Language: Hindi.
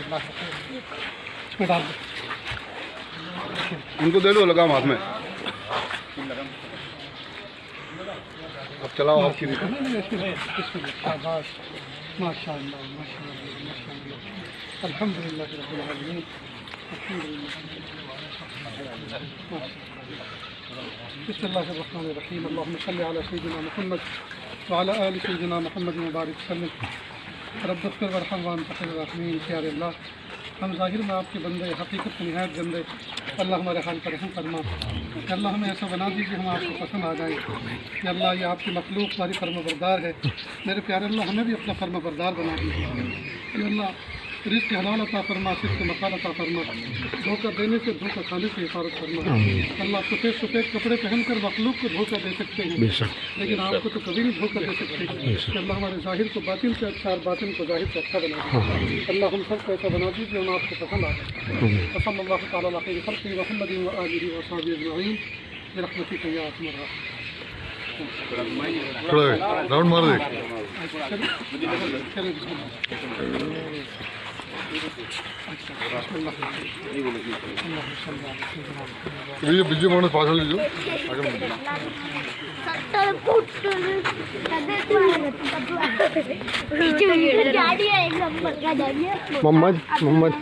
इसमें डाल दो, उनको दे दो, लगाम हाथ में। अब चलाओ आपकी भी। शाबाश, माशाअल्लाह माशाअल्लाह माशाअल्लाह, अल्हम्दुलिल्लाह रब्बिल आलमीन, अल्हम्दुलिल्लाह। बिस्मिल्लाहिर्रहमानिर्रहीम, अल्लाहुम्मा सल्लि अला सय्यिदिना मुहम्मद व अला आलि सय्यिदिना मुहम्मद व बारिक वसल्लिम। रब्बिग़फिर वरहम व अंत खैरुर राहिमीन। प्यारे अल्लाह, हम ज़ाहिर में आपके बंदे, हकीकत में निहायत बंदे, अल्लाह हमारे हाल पर रहम फरमा। अल्लाह हमें ऐसा बना दीजिए हम आपको पसंद आ जाएँ। कि अल्लाह ये आपकी मखलूक हमारी फर्माबरदार है। मेरे प्यारे अल्लाह, हमें भी अपना फर्माबरदार बना दीजिए। अल्लाह रिज़्क़ हलाल अता फरमा, सिद्क़ मक़ाल अता फरमा, धोखा देने से, धोखा खाने से हिफाजत फरमा। अल्लाह सफ़ेद सफ़ेद कपड़े पहनकर मखलूक को धोखा दे सकते हैं, लेकिन आपको तो कभी नहीं धोखा दे सकते। अल्लाह हमारे ज़ाहिर को बातिन से अच्छा और बातिन को ज़ाहिर से अच्छा बना दीजिए। अल्लाह हम सबको ऐसा बना दीजिए हम आपको पसंद आ जाए। सल्लल्लाहु तआला अला खैरि खल्क़िही मुहम्मदिन व आलिहि व अस्हाबिही अजमईन बिरहमतिका या अरहमर राहिमीन। राउंड मार दे। ये बिजली बोनस पास हो लीजिए। मोहम्मद मोहम्मद